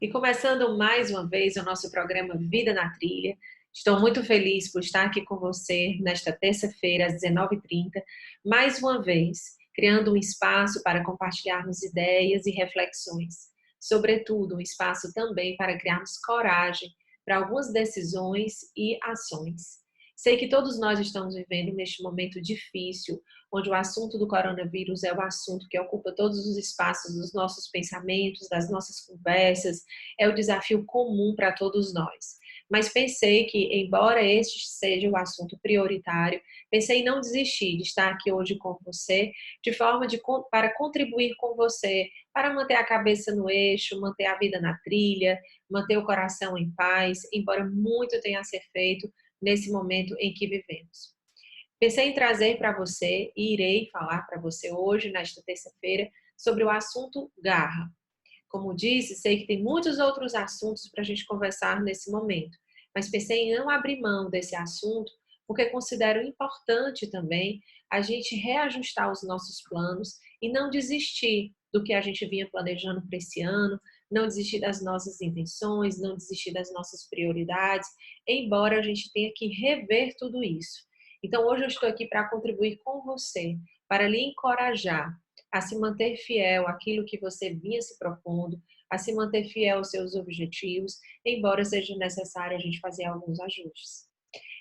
E começando mais uma vez o nosso programa Vida na Trilha. Estou muito feliz por estar aqui com você nesta terça-feira, às 19h30, mais uma vez, criando um espaço para compartilharmos ideias e reflexões. Sobretudo, um espaço também para criarmos coragem para algumas decisões e ações. Sei que todos nós estamos vivendo neste momento difícil, onde o assunto do coronavírus é o assunto que ocupa todos os espaços dos nossos pensamentos, das nossas conversas, é o desafio comum para todos nós. Mas pensei que, embora este seja o assunto prioritário, pensei em não desistir de estar aqui hoje com você, de forma para contribuir com você, para manter a cabeça no eixo, manter a vida na trilha, manter o coração em paz, embora muito tenha a ser feito nesse momento em que vivemos. Pensei em trazer para você e irei falar para você hoje, nesta terça-feira, sobre o assunto garra. Como disse, sei que tem muitos outros assuntos para a gente conversar nesse momento, mas pensei em não abrir mão desse assunto, porque considero importante também a gente reajustar os nossos planos e não desistir do que a gente vinha planejando para esse ano, não desistir das nossas intenções, não desistir das nossas prioridades, embora a gente tenha que rever tudo isso. Então, hoje eu estou aqui para contribuir com você, para lhe encorajar a se manter fiel àquilo que você vinha se propondo, a se manter fiel aos seus objetivos, embora seja necessário a gente fazer alguns ajustes.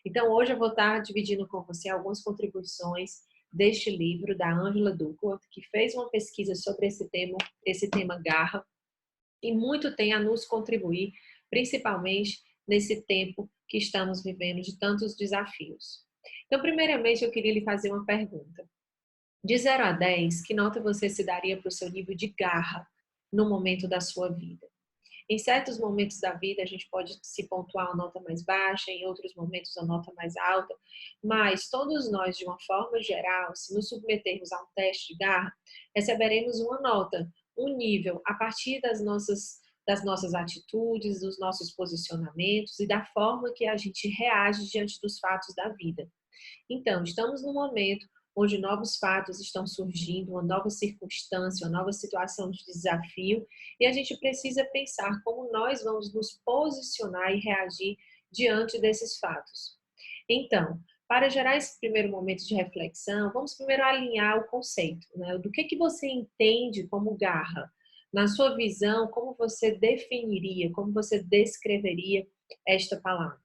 Então, hoje eu vou estar dividindo com você algumas contribuições deste livro da Angela Duckworth, que fez uma pesquisa sobre esse tema garra, e muito tem a nos contribuir, principalmente nesse tempo que estamos vivendo de tantos desafios. Então, primeiramente, eu queria lhe fazer uma pergunta. De 0 a 10, que nota você se daria para o seu nível de garra no momento da sua vida? Em certos momentos da vida, a gente pode se pontuar uma nota mais baixa, em outros momentos, uma nota mais alta, mas todos nós, de uma forma geral, se nos submetermos a um teste de garra, receberemos uma nota, um nível, a partir das nossas atitudes, dos nossos posicionamentos e da forma que a gente reage diante dos fatos da vida. Então, estamos num momento onde novos fatos estão surgindo, uma nova circunstância, uma nova situação de desafio, e a gente precisa pensar como nós vamos nos posicionar e reagir diante desses fatos. Então, para gerar esse primeiro momento de reflexão, vamos primeiro alinhar o conceito, né? Do que você entende como garra? Na sua visão, como você definiria, como você descreveria esta palavra?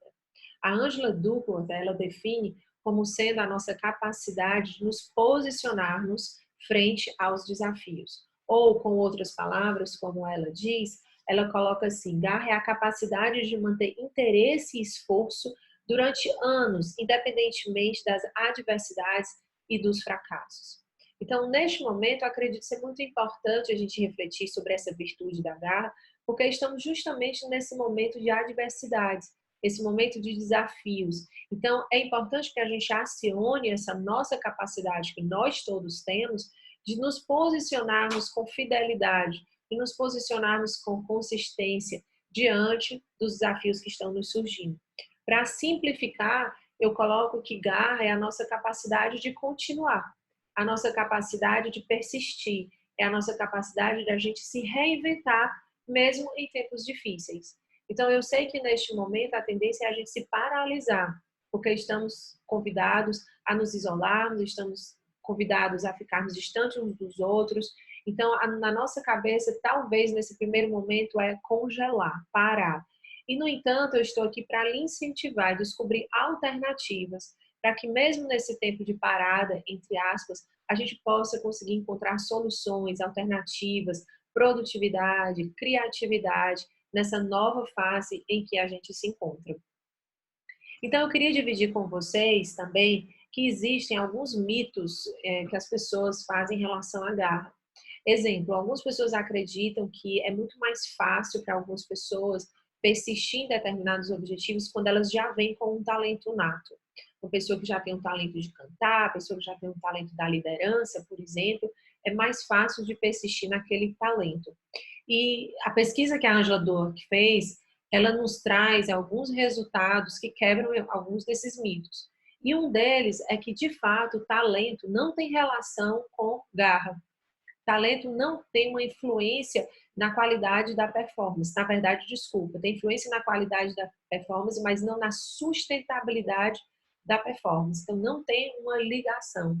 A Angela Duckworth, ela define como sendo a nossa capacidade de nos posicionarmos frente aos desafios. Ou, com outras palavras, como ela diz, ela coloca assim: garra é a capacidade de manter interesse e esforço durante anos, independentemente das adversidades e dos fracassos. Então, neste momento, eu acredito ser muito importante a gente refletir sobre essa virtude da garra, porque estamos justamente nesse momento de adversidades, esse momento de desafios. Então, é importante que a gente acione essa nossa capacidade que nós todos temos de nos posicionarmos com fidelidade e nos posicionarmos com consistência diante dos desafios que estão nos surgindo. Para simplificar, eu coloco que garra é a nossa capacidade de continuar, a nossa capacidade de persistir, é a nossa capacidade de a gente se reinventar mesmo em tempos difíceis. Então, eu sei que neste momento a tendência é a gente se paralisar, porque estamos convidados a nos isolarmos, estamos convidados a ficarmos distantes uns dos outros. Então, na nossa cabeça, talvez nesse primeiro momento é congelar, parar. E, no entanto, eu estou aqui para lhe incentivar a descobrir alternativas para que mesmo nesse tempo de parada, entre aspas, a gente possa conseguir encontrar soluções, alternativas, produtividade, criatividade, nessa nova fase em que a gente se encontra. Então, eu queria dividir com vocês também que existem alguns mitos que as pessoas fazem em relação à garra. Exemplo, algumas pessoas acreditam que é muito mais fácil para algumas pessoas persistir em determinados objetivos quando elas já vêm com um talento nato. Uma pessoa que já tem um talento de cantar, a pessoa que já tem um talento da liderança, por exemplo, é mais fácil de persistir naquele talento. E a pesquisa que a Angela Duckworth fez, ela nos traz alguns resultados que quebram alguns desses mitos. E um deles é que, de fato, o talento não tem relação com garra. talento não tem uma influência na qualidade da performance. Na verdade, desculpa, tem influência na qualidade da performance, mas não na sustentabilidade da performance. Então, não tem uma ligação.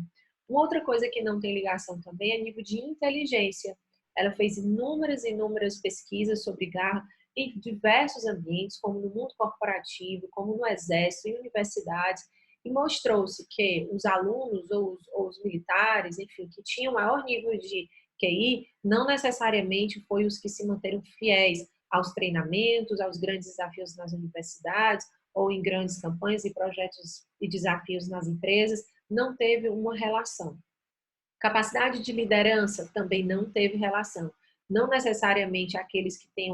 Uma outra coisa que não tem ligação também é nível de inteligência. Ela fez inúmeras pesquisas sobre garra em diversos ambientes, como no mundo corporativo, como no exército, em universidades, e mostrou-se que os alunos ou os militares, enfim, que tinham maior nível de QI, não necessariamente foi os que se manteram fiéis aos treinamentos, aos grandes desafios nas universidades, ou em grandes campanhas e projetos e desafios nas empresas, não teve uma relação. Capacidade de liderança também não teve relação. Não necessariamente aqueles que têm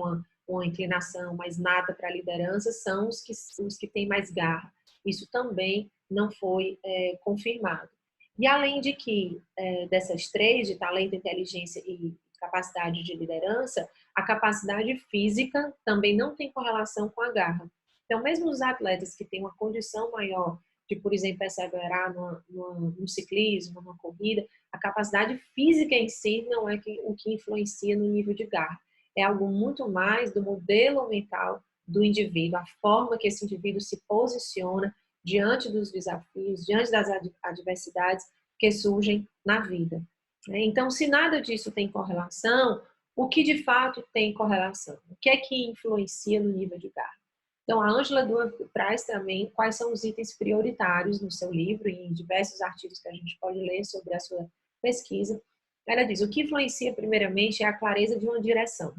uma inclinação mais nata para a liderança são os que têm mais garra. Isso também não foi confirmado. E além de que, dessas três, de talento, inteligência e capacidade de liderança, a capacidade física também não tem correlação com a garra. Então, mesmo os atletas que têm uma condição maior de, por exemplo, perseverar no ciclismo, numa corrida, a capacidade física em si não é o que influencia no nível de garra. É algo muito mais do modelo mental do indivíduo, a forma que esse indivíduo se posiciona diante dos desafios, diante das adversidades que surgem na vida. Então, se nada disso tem correlação, o que de fato tem correlação? O que é que influencia no nível de garra? Então, a Ângela Duan traz também quais são os itens prioritários no seu livro e em diversos artigos que a gente pode ler sobre a sua pesquisa. Ela diz, o que influencia primeiramente é a clareza de uma direção,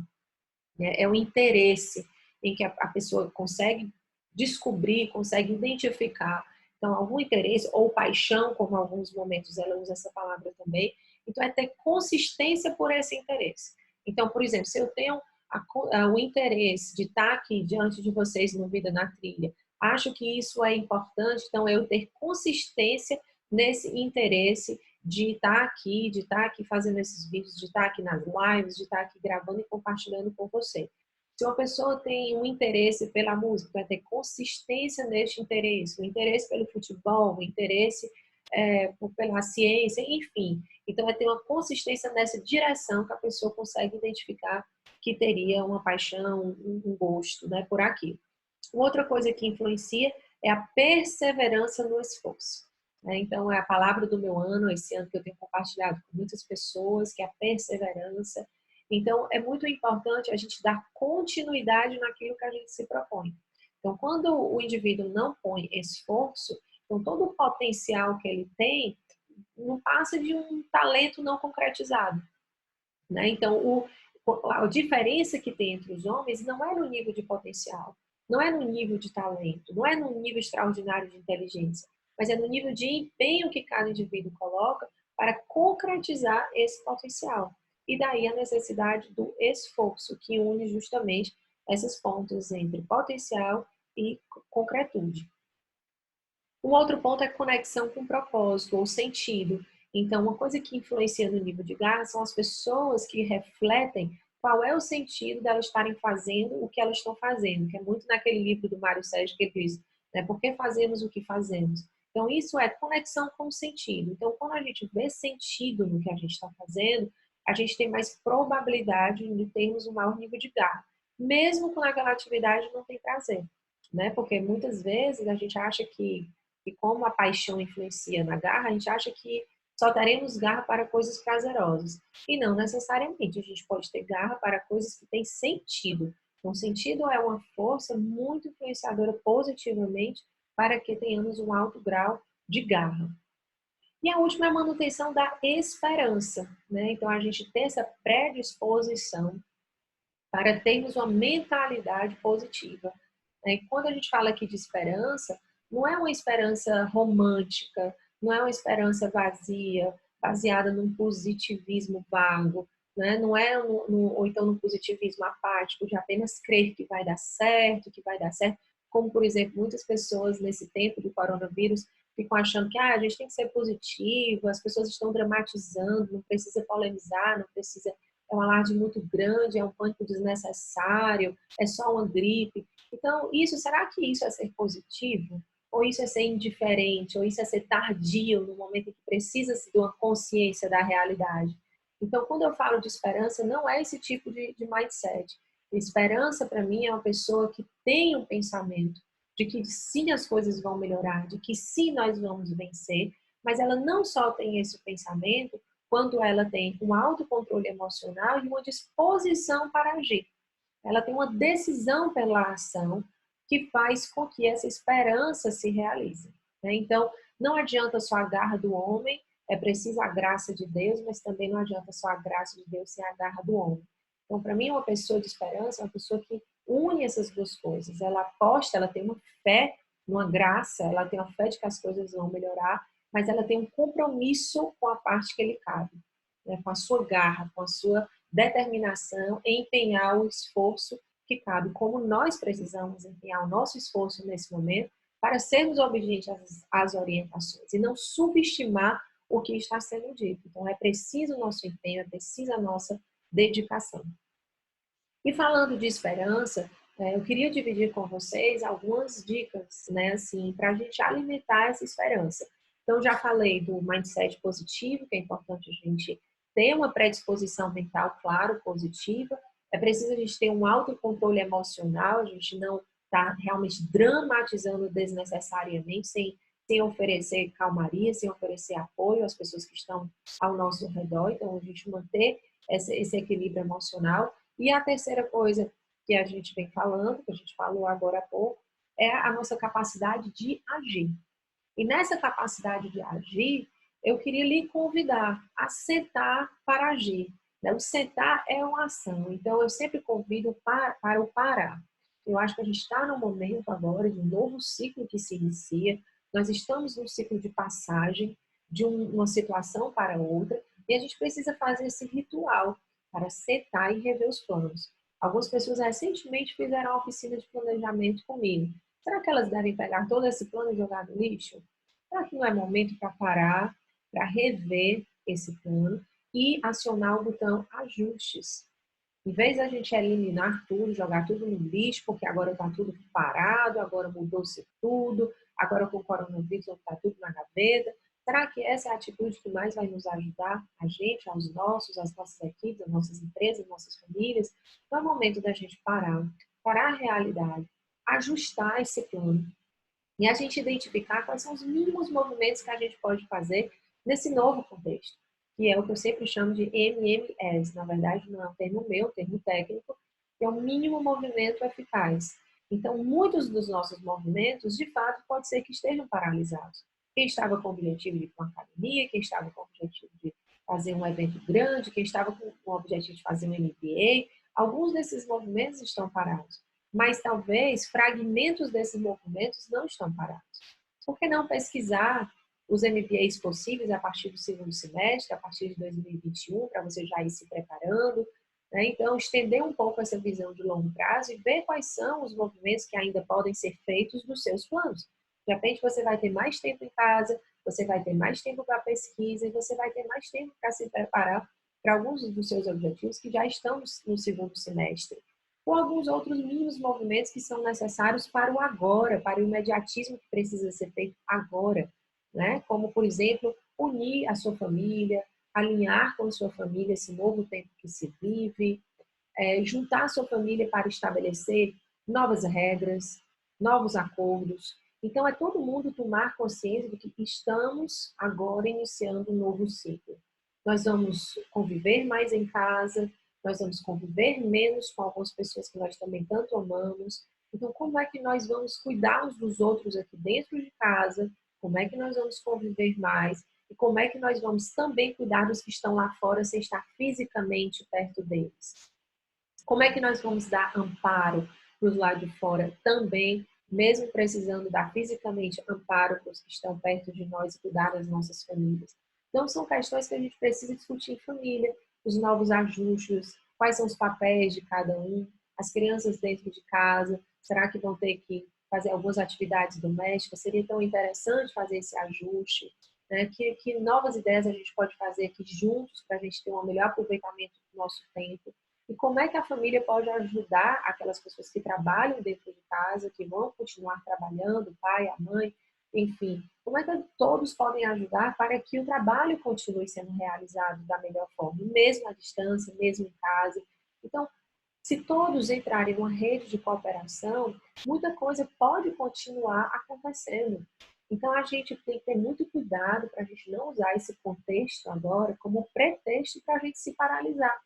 né? É o interesse em que a pessoa consegue descobrir, consegue identificar, então, algum interesse ou paixão, como em alguns momentos ela usa essa palavra também. Então, é ter consistência por esse interesse. Então, por exemplo, se eu tenho o interesse de estar aqui diante de vocês no Vida na Trilha, acho que isso é importante, então eu ter consistência nesse interesse de estar aqui fazendo esses vídeos, de estar aqui nas lives, de estar aqui gravando e compartilhando com você. Se uma pessoa tem um interesse pela música, vai ter consistência neste interesse, o interesse pelo futebol, o interesse pela ciência, enfim. Então, vai ter uma consistência nessa direção que a pessoa consegue identificar que teria uma paixão, um gosto, né, por aquilo. Outra coisa que influencia é a perseverança no esforço. Então, é a palavra do meu ano, esse ano que eu tenho compartilhado com muitas pessoas, que é a perseverança. Então, é muito importante a gente dar continuidade naquilo que a gente se propõe. Então, quando o indivíduo não põe esforço, então todo o potencial que ele tem não passa de um talento não concretizado, né? Então, a diferença que tem entre os homens não é no nível de potencial, não é no nível de talento, não é no nível extraordinário de inteligência, mas é no nível de empenho que cada indivíduo coloca para concretizar esse potencial. E daí a necessidade do esforço, que une justamente essas pontas entre potencial e concretude. Um outro ponto é conexão com propósito ou sentido. Então, uma coisa que influencia no nível de garra são as pessoas que refletem qual é o sentido delas estarem fazendo o que elas estão fazendo, que é muito naquele livro do Mário Sérgio que diz, né, por que fazemos o que fazemos? Então, isso é conexão com o sentido. Então, quando a gente vê sentido no que a gente está fazendo, a gente tem mais probabilidade de termos um maior nível de garra, mesmo quando aquela atividade não tem prazer, né? Porque muitas vezes a gente acha que e como a paixão influencia na garra, a gente acha que só teremos garra para coisas prazerosas. E não necessariamente. A gente pode ter garra para coisas que têm sentido. Então, sentido é uma força muito influenciadora positivamente para que tenhamos um alto grau de garra. E a última é a manutenção da esperança, né? Então, a gente tem essa predisposição para termos uma mentalidade positiva. E quando a gente fala aqui de esperança, não é uma esperança romântica, não é uma esperança vazia, baseada num positivismo vago, né? Não é ou então num positivismo apático de apenas crer que vai dar certo, como, por exemplo, muitas pessoas nesse tempo do coronavírus ficam achando que a gente tem que ser positivo, as pessoas estão dramatizando, não precisa polemizar, não precisa, é um alarde muito grande, é um pânico desnecessário, é só uma gripe. Então, será que isso é ser positivo? Ou isso é ser indiferente? Ou isso é ser tardio no momento em que precisa-se de uma consciência da realidade? Então, quando eu falo de esperança, não é esse tipo de mindset. Esperança, para mim, é uma pessoa que tem um pensamento de que sim, as coisas vão melhorar, de que sim, nós vamos vencer, mas ela não só tem esse pensamento, quando ela tem um autocontrole emocional e uma disposição para agir. Ela tem uma decisão pela ação que faz com que essa esperança se realize, né? Então, não adianta só a garra do homem, é preciso a graça de Deus, mas também não adianta só a graça de Deus sem a garra do homem. Então, para mim, uma pessoa de esperança é uma pessoa que une essas duas coisas. Ela aposta, ela tem uma fé numa graça, ela tem uma fé de que as coisas vão melhorar, mas ela tem um compromisso com a parte que lhe cabe, né? Com a sua garra, com a sua determinação em empenhar o esforço que cabe, como nós precisamos empenhar o nosso esforço nesse momento para sermos obedientes às orientações e não subestimar o que está sendo dito. Então, é preciso o nosso empenho, é preciso a nossa dedicação. E falando de esperança, eu queria dividir com vocês algumas dicas, né, assim, para a gente alimentar essa esperança. Então, já falei do mindset positivo, que é importante a gente ter uma predisposição mental, claro, positiva. É preciso a gente ter um autocontrole emocional, a gente não tá realmente dramatizando desnecessariamente, sem oferecer calmaria, sem oferecer apoio às pessoas que estão ao nosso redor. Então, a gente manter esse equilíbrio emocional. E a terceira coisa que a gente vem falando, que a gente falou agora há pouco, é a nossa capacidade de agir. E nessa capacidade de agir, eu queria lhe convidar a sentar para agir. O sentar é uma ação, então eu sempre convido para o parar. Eu acho que a gente está num momento agora de um novo ciclo que se inicia, nós estamos num ciclo de passagem de uma situação para outra, e a gente precisa fazer esse ritual para sentar e rever os planos. Algumas pessoas recentemente fizeram uma oficina de planejamento comigo. Será que elas devem pegar todo esse plano e jogar no lixo? Será que não é momento para parar, para rever esse plano e acionar o botão ajustes? Em vez da gente eliminar tudo, jogar tudo no lixo, porque agora está tudo parado, agora mudou-se tudo, agora com o coronavírus está tudo na gaveta. Será que essa é a atitude que mais vai nos ajudar, a gente, aos nossos, às nossas equipes, às nossas empresas, às nossas famílias? Então é o momento da gente parar a realidade, ajustar esse plano e a gente identificar quais são os mínimos movimentos que a gente pode fazer nesse novo contexto, que é o que eu sempre chamo de MMS. Na verdade, não é um termo meu, é um termo técnico, que é o mínimo movimento eficaz. Então, muitos dos nossos movimentos, de fato, pode ser que estejam paralisados. Quem estava com o objetivo de ir para uma academia, quem estava com o objetivo de fazer um evento grande, quem estava com o objetivo de fazer um MBA, alguns desses movimentos estão parados, mas talvez fragmentos desses movimentos não estão parados. Por que não pesquisar os MBAs possíveis a partir do segundo semestre, a partir de 2021, para você já ir se preparando, né? Então, estender um pouco essa visão de longo prazo e ver quais são os movimentos que ainda podem ser feitos nos seus planos. De repente, você vai ter mais tempo em casa, você vai ter mais tempo para pesquisa e você vai ter mais tempo para se preparar para alguns dos seus objetivos que já estão no segundo semestre ou alguns outros mínimos movimentos que são necessários para o agora, para o imediatismo que precisa ser feito agora, né? Como, por exemplo, unir a sua família, alinhar com a sua família esse novo tempo que se vive, juntar a sua família para estabelecer novas regras, novos acordos. Então, é todo mundo tomar consciência de que estamos agora iniciando um novo ciclo. Nós vamos conviver mais em casa, nós vamos conviver menos com algumas pessoas que nós também tanto amamos. Então, como é que nós vamos cuidar uns dos outros aqui dentro de casa? Como é que nós vamos conviver mais? E como é que nós vamos também cuidar dos que estão lá fora sem estar fisicamente perto deles? Como é que nós vamos dar amparo para os lá de fora também, mesmo precisando dar fisicamente amparo para os que estão perto de nós e cuidar das nossas famílias? Então, são questões que a gente precisa discutir em família, os novos ajustes, quais são os papéis de cada um, as crianças dentro de casa, será que vão ter que fazer algumas atividades domésticas? Seria tão interessante fazer esse ajuste, né? Que novas ideias a gente pode fazer aqui juntos para a gente ter um melhor aproveitamento do nosso tempo? E como é que a família pode ajudar aquelas pessoas que trabalham dentro de casa, que vão continuar trabalhando, o pai, a mãe, enfim, como é que todos podem ajudar para que o trabalho continue sendo realizado da melhor forma, mesmo à distância, mesmo em casa. Então, se todos entrarem numa rede de cooperação, muita coisa pode continuar acontecendo. Então, a gente tem que ter muito cuidado para a gente não usar esse contexto agora como pretexto para a gente se paralisar.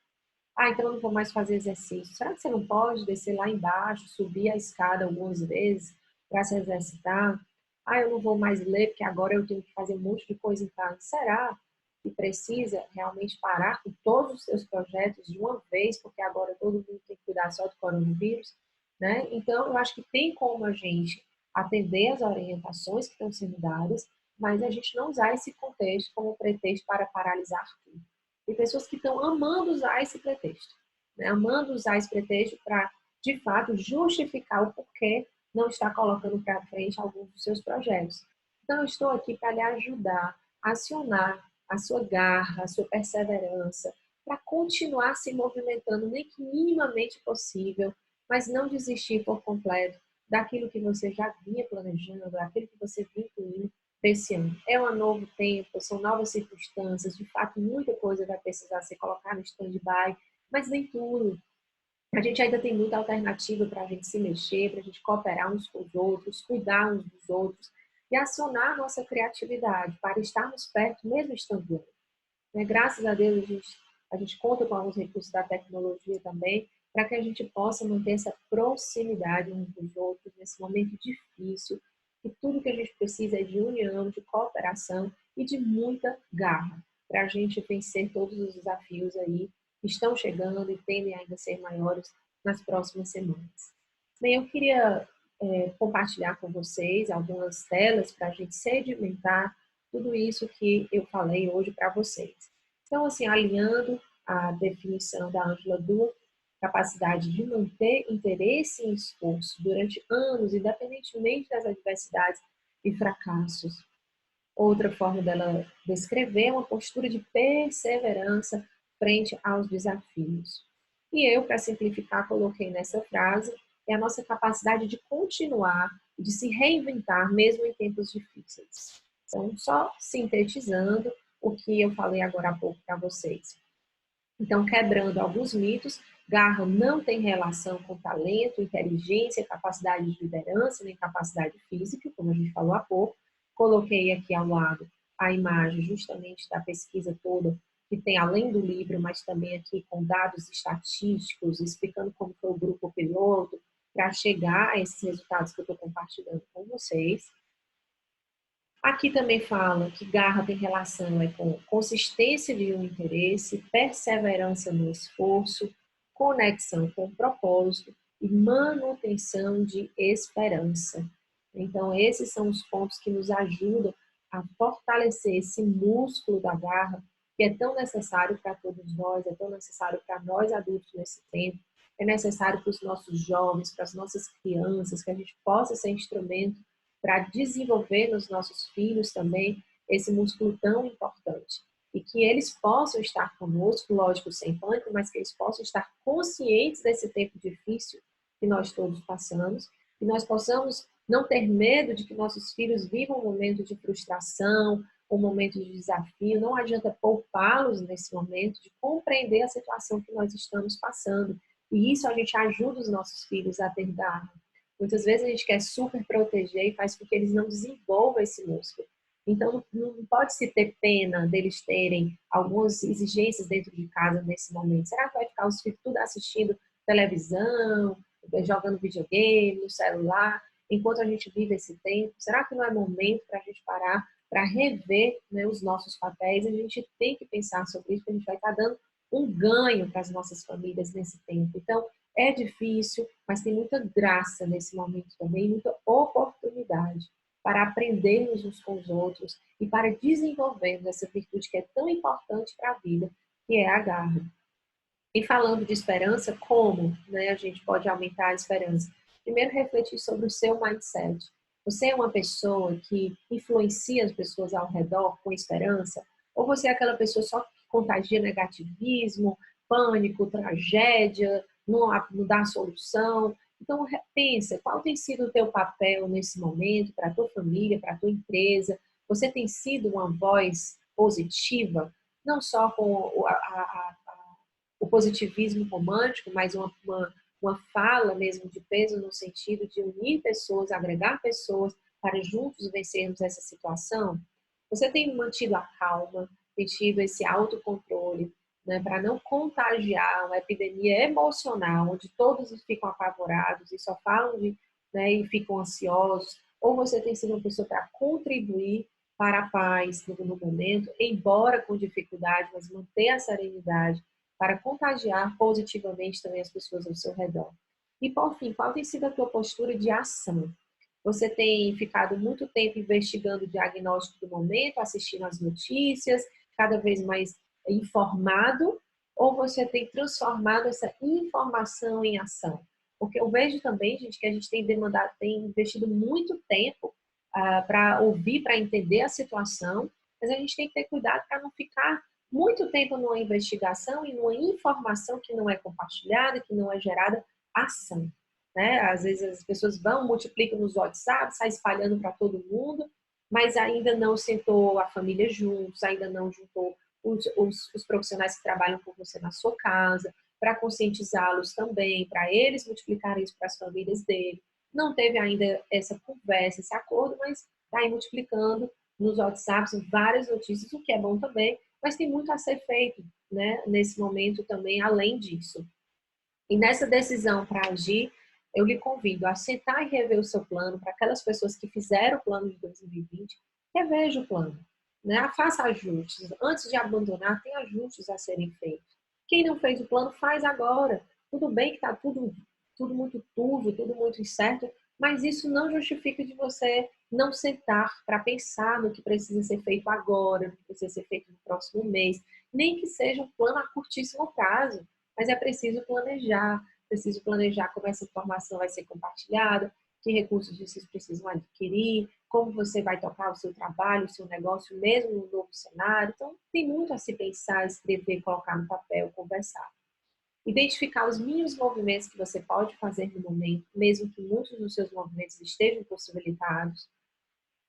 Ah, então eu não vou mais fazer exercício. Será que você não pode descer lá embaixo, subir a escada algumas vezes para se exercitar? Ah, eu não vou mais ler porque agora eu tenho que fazer um monte de coisa em casa. Será que precisa realmente parar com todos os seus projetos de uma vez, porque agora todo mundo tem que cuidar só do coronavírus, né? Então, eu acho que tem como a gente atender as orientações que estão sendo dadas, mas a gente não usar esse contexto como pretexto para paralisar tudo. Tem pessoas que estão amando usar esse pretexto, né? Amando usar esse pretexto para, de fato, justificar o porquê não está colocando para frente alguns dos seus projetos. Então, eu estou aqui para lhe ajudar a acionar a sua garra, a sua perseverança, para continuar se movimentando, nem que minimamente possível, mas não desistir por completo daquilo que você já vinha planejando, daquilo que você vinha incluindo desse ano. É um novo tempo, são novas circunstâncias, de fato, muita coisa vai precisar ser colocada no stand-by, mas nem tudo. A gente ainda tem muita alternativa para a gente se mexer, para a gente cooperar uns com os outros, cuidar uns dos outros e acionar a nossa criatividade para estarmos perto, mesmo estando longe. Né? Graças a Deus, a gente conta com alguns recursos da tecnologia também, para que a gente possa manter essa proximidade uns dos outros nesse momento difícil. E tudo que a gente precisa é de união, de cooperação e de muita garra para a gente vencer todos os desafios aí que estão chegando e tendem ainda a ser maiores nas próximas semanas. Bem, eu queria compartilhar com vocês algumas telas para a gente sedimentar tudo isso que eu falei hoje para vocês. Então, assim, alinhando a definição da Angela Duell, capacidade de manter interesse e esforço durante anos, independentemente das adversidades e fracassos. Outra forma dela descrever é uma postura de perseverança frente aos desafios. E eu, para simplificar, coloquei nessa frase, é a nossa capacidade de continuar, de se reinventar, mesmo em tempos difíceis. Então, só sintetizando o que eu falei agora há pouco para vocês. Então, quebrando alguns mitos, garra não tem relação com talento, inteligência, capacidade de liderança, nem capacidade física, como a gente falou há pouco. Coloquei aqui ao lado a imagem justamente da pesquisa toda, que tem além do livro, mas também aqui com dados estatísticos, explicando como foi o grupo piloto, para chegar a esses resultados que eu estou compartilhando com vocês. Aqui também fala que garra tem relação com consistência de um interesse, perseverança no esforço, conexão com o propósito e manutenção de esperança. Então, esses são os pontos que nos ajudam a fortalecer esse músculo da garra, que é tão necessário para todos nós, é tão necessário para nós adultos nesse tempo, é necessário para os nossos jovens, para as nossas crianças, que a gente possa ser instrumento para desenvolver nos nossos filhos também esse músculo tão importante. E que eles possam estar conosco, lógico, sem pânico, mas que eles possam estar conscientes desse tempo difícil que nós todos passamos, e nós possamos não ter medo de que nossos filhos vivam um momento de frustração, um momento de desafio. Não adianta poupá-los nesse momento, de compreender a situação que nós estamos passando. E isso a gente ajuda os nossos filhos a ter garra. Muitas vezes a gente quer super proteger e faz com que eles não desenvolvam esse músculo. Então, não pode se ter pena deles terem algumas exigências dentro de casa nesse momento. Será que vai ficar os filhos tudo assistindo televisão, jogando videogame, no celular, enquanto a gente vive esse tempo? Será que não é momento para a gente parar para rever, né, os nossos papéis? A gente tem que pensar sobre isso, porque a gente vai estar dando um ganho para as nossas famílias nesse tempo. Então, é difícil, mas tem muita graça nesse momento também, muita oportunidade para aprendermos uns com os outros e para desenvolvermos essa virtude que é tão importante para a vida, que é a garra. E falando de esperança, como, né, a gente pode aumentar a esperança? Primeiro, refletir sobre o seu mindset. Você é uma pessoa que influencia as pessoas ao redor com esperança? Ou você é aquela pessoa só que contagia negativismo, pânico, tragédia, não dá solução Então, pensa, qual tem sido o teu papel nesse momento para a tua família, para a tua empresa? Você tem sido uma voz positiva, não só com o positivismo romântico, mas uma fala mesmo de peso no sentido de unir pessoas, agregar pessoas para juntos vencermos essa situação? Você tem mantido a calma, tem tido esse autocontrole, né, para não contagiar uma epidemia emocional, onde todos ficam apavorados e só falam né, e ficam ansiosos, ou você tem sido uma pessoa para contribuir para a paz no momento, embora com dificuldade, mas manter a serenidade para contagiar positivamente também as pessoas ao seu redor. E, por fim, qual tem sido a tua postura de ação? Você tem ficado muito tempo investigando o diagnóstico do momento, assistindo às notícias, cada vez mais informado, ou você tem transformado essa informação em ação? Porque eu vejo também, gente, que a gente tem demandado, tem investido muito tempo para ouvir, para entender a situação, mas a gente tem que ter cuidado para não ficar muito tempo numa investigação e numa informação que não é compartilhada, que não é gerada ação. Né? Às vezes as pessoas vão, multiplicam nos WhatsApp, sai espalhando para todo mundo, mas ainda não sentou a família juntos, ainda não juntou os profissionais que trabalham com você na sua casa, para conscientizá-los também, para eles multiplicarem isso para as famílias dele. Não teve ainda essa conversa, esse acordo, mas está aí multiplicando nos WhatsApps várias notícias, o que é bom também, mas tem muito a ser feito, né, nesse momento também, além disso. E nessa decisão para agir, eu lhe convido a sentar e rever o seu plano. Para aquelas pessoas que fizeram o plano de 2020, reveja o plano, né? Faça ajustes. Antes de abandonar, tem ajustes a serem feitos. Quem não fez o plano, faz agora. Tudo bem que está tudo muito turvo, tudo muito incerto, mas isso não justifica de você não sentar para pensar no que precisa ser feito agora, no que precisa ser feito no próximo mês, nem que seja um plano a curtíssimo prazo, mas é preciso planejar como essa informação vai ser compartilhada, que recursos vocês precisam adquirir, como você vai tocar o seu trabalho, o seu negócio, mesmo no novo cenário. Então, tem muito a se pensar, escrever, colocar no papel, conversar. Identificar os mínimos movimentos que você pode fazer no momento, mesmo que muitos dos seus movimentos estejam possibilitados.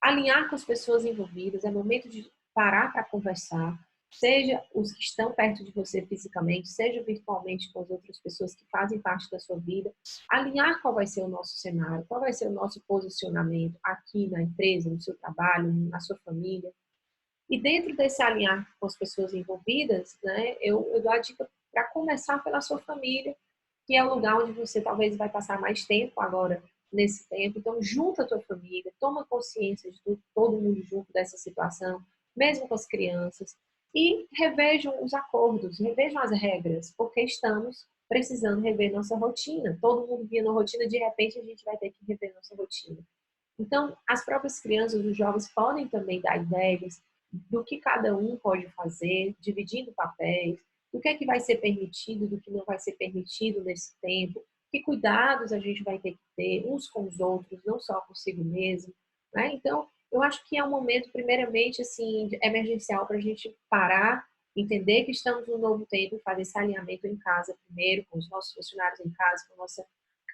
Alinhar com as pessoas envolvidas, é momento de parar para conversar, seja os que estão perto de você fisicamente, seja virtualmente com as outras pessoas que fazem parte da sua vida. Alinhar qual vai ser o nosso cenário, qual vai ser o nosso posicionamento aqui na empresa, no seu trabalho, na sua família. E dentro desse alinhar com as pessoas envolvidas, né, eu dou a dica para começar pela sua família, que é o lugar onde você talvez vai passar mais tempo agora nesse tempo. Então, junta a tua família, toma consciência de todo mundo junto dessa situação, mesmo com as crianças, e revejam os acordos, revejam as regras, porque estamos precisando rever nossa rotina. Todo mundo via na rotina, de repente a gente vai ter que rever nossa rotina. Então, as próprias crianças, os jovens podem também dar ideias do que cada um pode fazer, dividindo papéis, do que vai ser permitido, do que não vai ser permitido nesse tempo, que cuidados a gente vai ter que ter uns com os outros, não só consigo mesmo, né? Então, eu acho que é um momento, primeiramente, assim, emergencial para a gente parar, entender que estamos num novo tempo, fazer esse alinhamento em casa primeiro, com os nossos funcionários em casa, com a nossa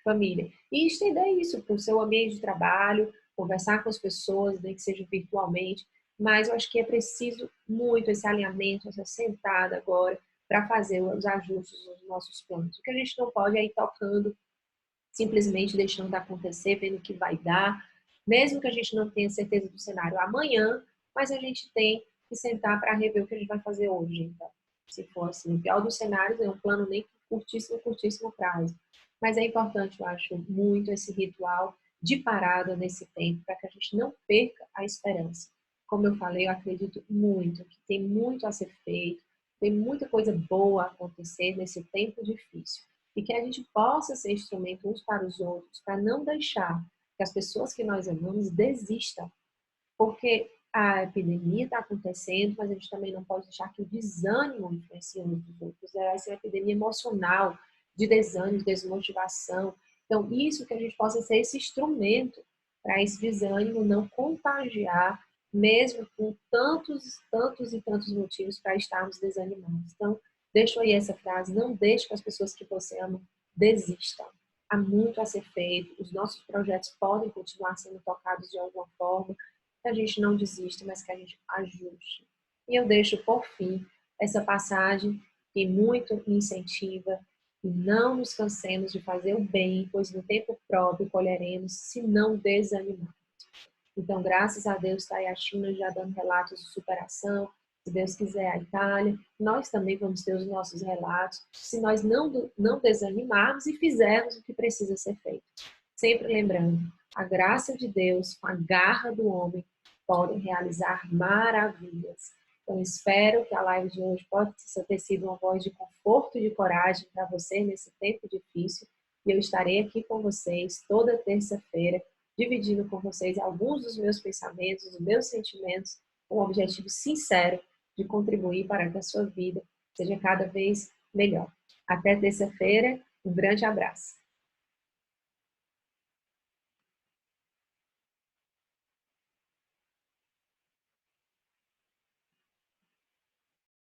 família. E estender isso para o seu ambiente de trabalho, conversar com as pessoas, nem que seja virtualmente, mas eu acho que é preciso muito esse alinhamento, essa sentada agora, para fazer os ajustes nos nossos planos. O que a gente não pode é ir tocando, simplesmente deixando acontecer, vendo o que vai dar, mesmo que a gente não tenha certeza do cenário amanhã, mas a gente tem que sentar para rever o que a gente vai fazer hoje. Então, se for assim, o pior dos cenários é um plano nem curtíssimo, curtíssimo prazo. Mas é importante, eu acho, muito esse ritual de parada nesse tempo, para que a gente não perca a esperança. Como eu falei, eu acredito muito que tem muito a ser feito, tem muita coisa boa a acontecer nesse tempo difícil. E que a gente possa ser instrumento uns para os outros, para não deixar que as pessoas que nós amamos desistam. Porque a epidemia está acontecendo, mas a gente também não pode deixar que o desânimo influencie uns dos outros. Essa é uma epidemia emocional, de desânimo, de desmotivação. Então, isso que a gente possa ser esse instrumento para esse desânimo não contagiar, mesmo com tantos, tantos e tantos motivos para estarmos desanimados. Então, deixo aí essa frase, não deixe que as pessoas que você ama desistam. há muito a ser feito, os nossos projetos podem continuar sendo tocados de alguma forma, que a gente não desista, mas que a gente ajuste. E eu deixo, por fim, essa passagem que muito me incentiva, e não nos cansemos de fazer o bem, pois no tempo próprio colheremos, se não desanimarmos. Então, graças a Deus, está aí a China já dando relatos de superação. Se Deus quiser, a Itália. Nós também vamos ter os nossos relatos. Se nós não desanimarmos e fizermos o que precisa ser feito. Sempre lembrando, a graça de Deus, com a garra do homem, podem realizar maravilhas. Então, espero que a live de hoje possa ter sido uma voz de conforto e de coragem para você nesse tempo difícil. E eu estarei aqui com vocês toda terça-feira, dividindo com vocês alguns dos meus pensamentos, dos meus sentimentos, com o objetivo sincero de contribuir para que a sua vida seja cada vez melhor. Até terça-feira, um grande abraço.